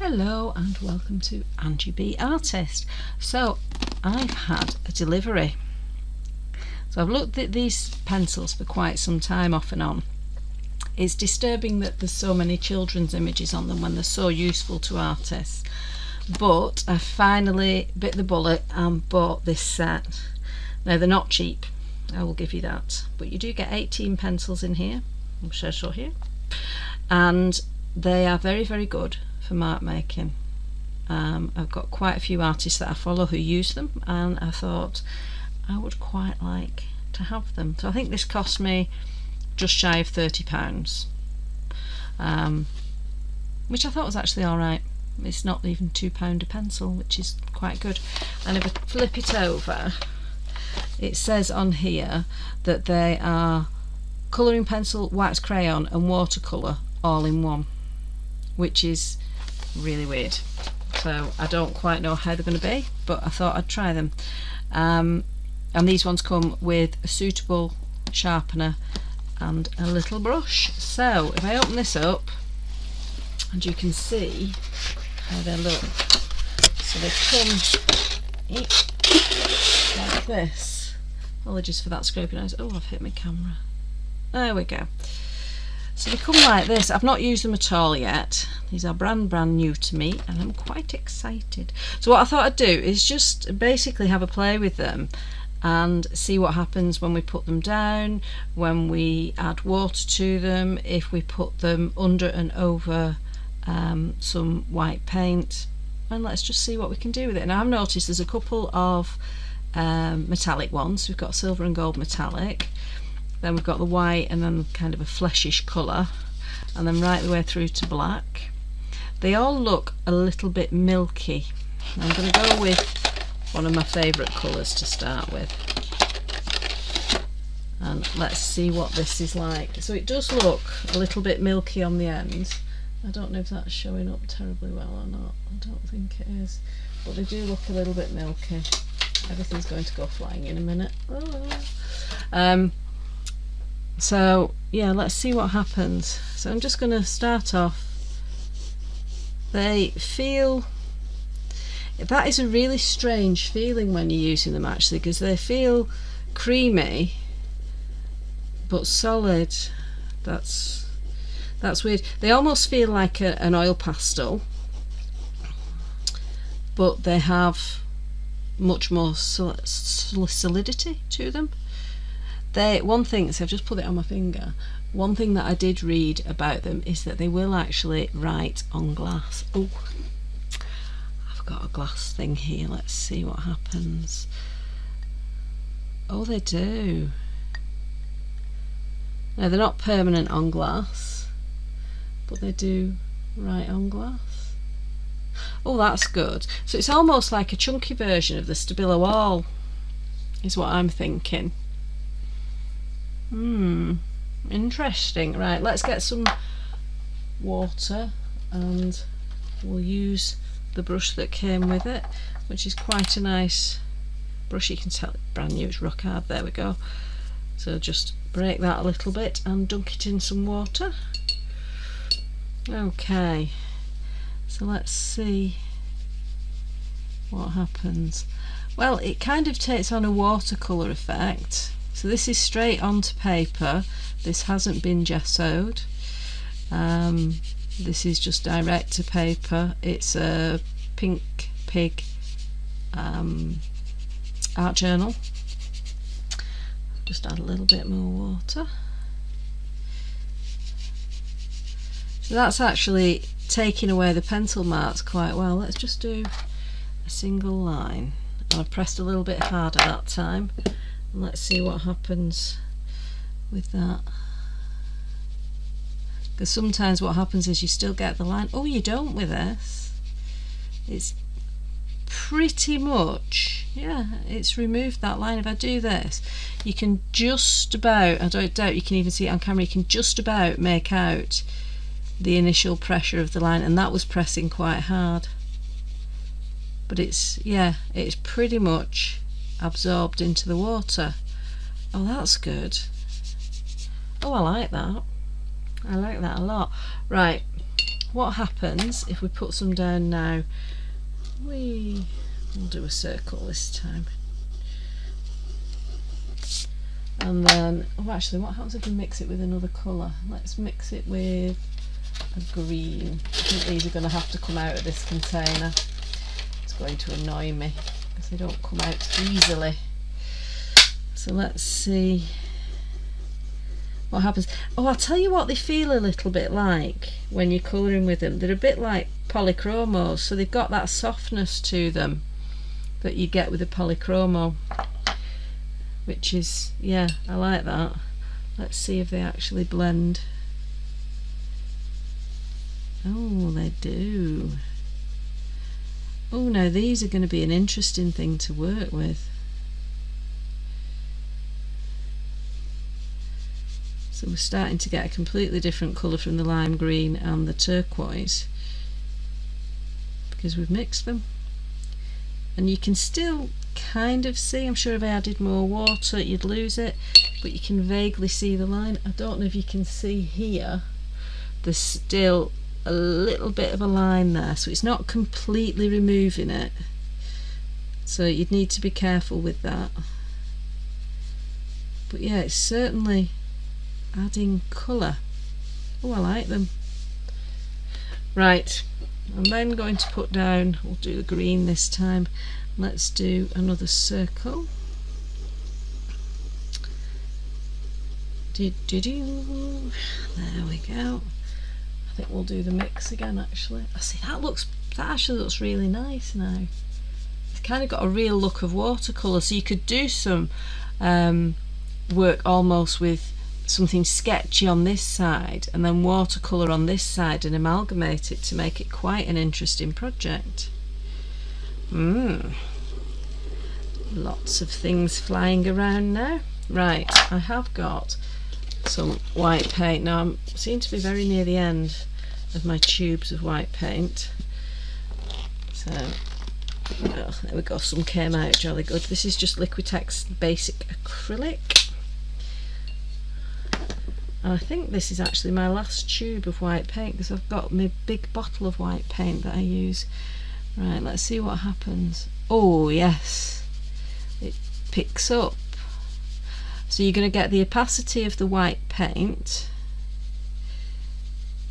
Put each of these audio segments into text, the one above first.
Hello and welcome to Angie B Artist. So I've had a delivery. So I've looked at these pencils for quite some time off and on. It's disturbing that there's so many children's images on them when they're so useful to artists. But I finally bit the bullet and bought this set. Now they're not cheap, I will give you that. But you do get 18 pencils in here. I'm sure here. And they are very, very good for mark making. I've got quite a few artists that I follow who use them, and I thought I would quite like to have them. So I think this cost me just shy of £30, which I thought was actually alright. It's not even £2 a pencil, which is quite good. And if I flip it over, it says on here that they are colouring pencil, wax crayon and watercolour all in one, which is really weird. So I don't quite know how they're going to be, but I thought I'd try them. And these ones come with a suitable sharpener and a little brush. So if I open this up, and you can see how they look. So they come like this. Apologies for that scraping noise. Oh, I've hit my camera. There we go. So they come like this. I've not used them at all yet. These are brand new to me and I'm quite excited. So what I thought I'd do is just basically have a play with them and see what happens when we put them down, when we add water to them, if we put them under and over some white paint, and let's just see what we can do with it. And I've noticed there's a couple of metallic ones. We've got silver and gold metallic, then we've got the white and then kind of a fleshish colour, and then right the way through to black. They all look a little bit milky. I'm going to go with one of my favourite colours to start with, and let's see what this is like. So it does look a little bit milky on the end. I don't know if that's showing up terribly well or not. I don't think it is, but they do look a little bit milky. Everything's going to go flying in a minute. So yeah, let's see what happens. So I'm just going to start off. They feel, that is a really strange feeling when you're using them actually, because they feel creamy but solid. That's weird. They almost feel like an oil pastel, but they have much more solidity to them. One thing, so I've just put it on my finger, one thing that I did read about them is that they will actually write on glass. Oh, I've got a glass thing here, let's see what happens. Oh, they do. No, they're not permanent on glass, but they do write on glass. Oh, that's good. So it's almost like a chunky version of the Stabilo Wall, is what I'm thinking. Interesting. Right, let's get some water and we'll use the brush that came with it, which is quite a nice brush. You can tell it's brand new, it's rock hard. There we go. So just break that a little bit and dunk it in some water. Okay, so let's see what happens. Well, it kind of takes on a watercolour effect. So this is straight onto paper. This hasn't been gessoed. This is just direct to paper. It's a Pink Pig art journal. Just add a little bit more water. So that's actually taking away the pencil marks quite well. Let's just do a single line. And I've pressed a little bit harder that time. And let's see what happens with that. Because sometimes what happens is you still get the line. Oh, you don't with this. It's pretty much, yeah, it's removed that line. If I do this, you can just about, I don't doubt you can even see it on camera, you can just about make out the initial pressure of the line, and that was pressing quite hard. But it's, yeah, it's pretty much absorbed into the water. Oh, that's good. Oh, I like that. I like that a lot. Right, what happens if we put some down now? We'll do a circle this time. And then, oh actually, what happens if we mix it with another colour? Let's mix it with a green. I think these are going to have to come out of this container. It's going to annoy me because they don't come out easily. So let's see what happens. Oh, I'll tell you what they feel a little bit like when you're colouring with them. They're a bit like polychromos, so they've got that softness to them that you get with a polychromo, which is, yeah, I like that. Let's see if they actually blend. Oh, they do. Oh, now these are going to be an interesting thing to work with. So we're starting to get a completely different colour from the lime green and the turquoise because we've mixed them. And you can still kind of see, I'm sure if I added more water you'd lose it, but you can vaguely see the line. I don't know if you can see here, there's still a little bit of a line there, so it's not completely removing it, so you'd need to be careful with that. But yeah, it's certainly adding colour. Oh, I like them. Right, I'm then going to put down, we'll do the green this time. Let's do another circle. There we go. I think we'll do the mix again actually. I see that actually looks really nice now. It's kind of got a real look of watercolour, so you could do some work almost with something sketchy on this side and then watercolour on this side and amalgamate it to make it quite an interesting project. Lots of things flying around now. Right, I have got some white paint. Now I seem to be very near the end of my tubes of white paint. So, oh, there we go, some came out jolly good. This is just Liquitex basic acrylic. And I think this is actually my last tube of white paint because I've got my big bottle of white paint that I use. Right, let's see what happens. Oh yes, it picks up. So you're going to get the opacity of the white paint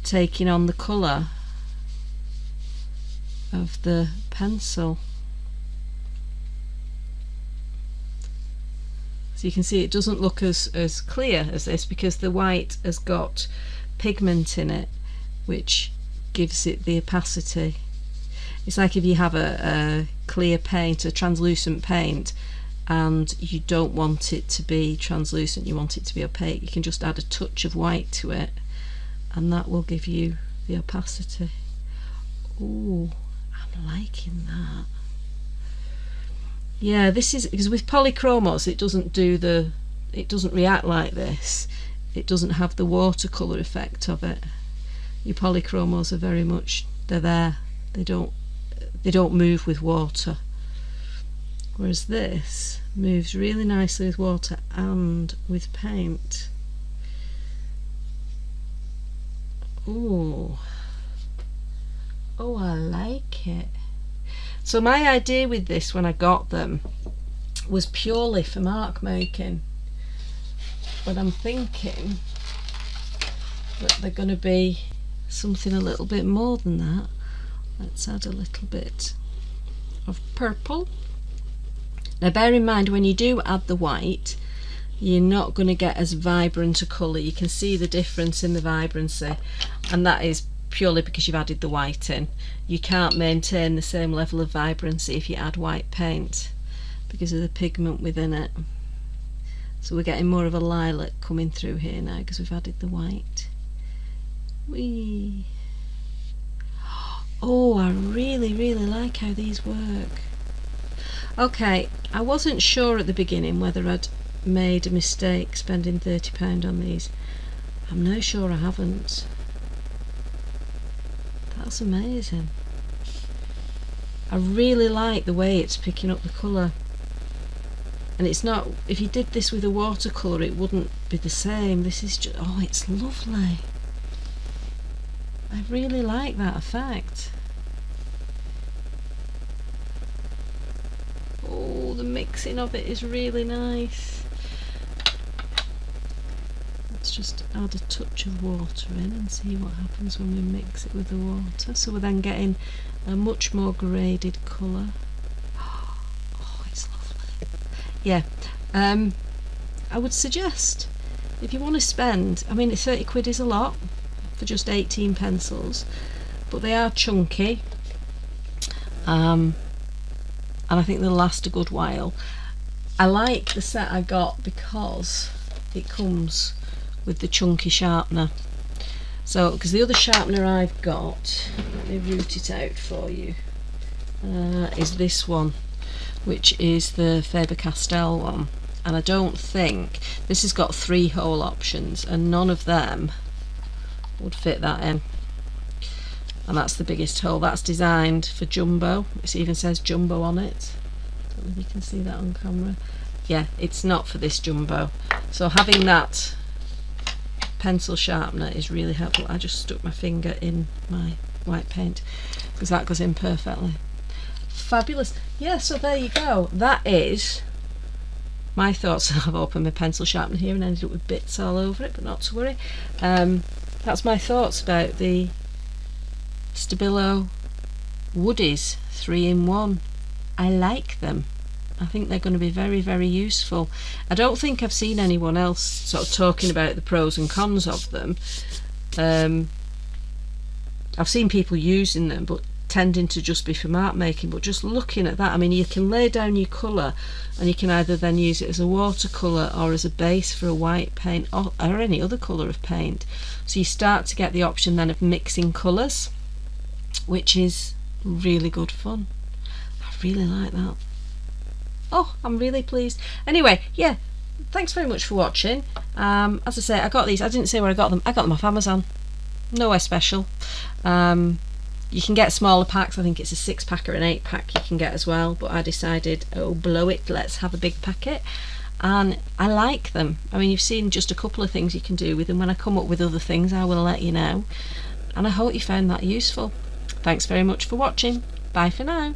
taking on the colour of the pencil. So you can see it doesn't look as clear as this because the white has got pigment in it which gives it the opacity. It's like if you have a clear paint, a translucent paint, and you don't want it to be translucent, you want it to be opaque, you can just add a touch of white to it and that will give you the opacity. Oh, I'm liking that. Yeah, this is because with polychromos it doesn't react like this. It doesn't have the watercolour effect of it. Your polychromos are very much, they're there. They don't move with water. Whereas this moves really nicely with water and with paint. Oh, I like it. So my idea with this when I got them was purely for mark making, but I'm thinking that they're going to be something a little bit more than that. Let's add a little bit of purple. Now bear in mind when you do add the white you're not going to get as vibrant a colour. You can see the difference in the vibrancy, and that is purely because you've added the white in. You can't maintain the same level of vibrancy if you add white paint because of the pigment within it. So we're getting more of a lilac coming through here now because we've added the white. Whee! Oh, I really like how these work. Okay, I wasn't sure at the beginning whether I'd made a mistake spending £30 on these. I'm now sure I haven't. That's amazing. I really like the way it's picking up the colour. And it's not, if you did this with a watercolour it wouldn't be the same. This is just, oh, it's lovely. I really like that effect. Oh, the mixing of it is really nice. Let's just add a touch of water in and see what happens when we mix it with the water. So we're then getting a much more graded colour. Oh, it's lovely. Yeah, I would suggest, if you want to spend, I mean, 30 quid is a lot for just 18 pencils, but they are chunky, and I think they'll last a good while. I like the set I got because it comes with the chunky sharpener. So, because the other sharpener I've got, let me root it out for you, is this one, which is the Faber-Castell one. And I don't think, this has got 3 hole options, and none of them would fit that in. And that's the biggest hole. That's designed for jumbo. It even says jumbo on it. I don't know if you can see that on camera. Yeah, it's not for this jumbo. So having that pencil sharpener is really helpful. I just stuck my finger in my white paint because that goes in perfectly. Fabulous. Yeah, so there you go. That is my thoughts. I've opened my pencil sharpener here and ended up with bits all over it, but not to worry. That's my thoughts about the Stabilo Woodies 3-in-1. I like them. I think they're going to be very, very useful. I don't think I've seen anyone else sort of talking about the pros and cons of them. I've seen people using them, but tending to just be for mark making. But just looking at that, I mean, you can lay down your colour and you can either then use it as a watercolour or as a base for a white paint or any other colour of paint. So you start to get the option then of mixing colours, which is really good fun. I really like that. Oh, I'm really pleased. Anyway, yeah, thanks very much for watching. As I say, I got these. I didn't say where I got them. I got them off Amazon. Nowhere special. You can get smaller packs. I think it's a 6-pack or an 8-pack you can get as well. But I decided, oh, blow it. Let's have a big packet. And I like them. I mean, you've seen just a couple of things you can do with them. When I come up with other things, I will let you know. And I hope you found that useful. Thanks very much for watching. Bye for now.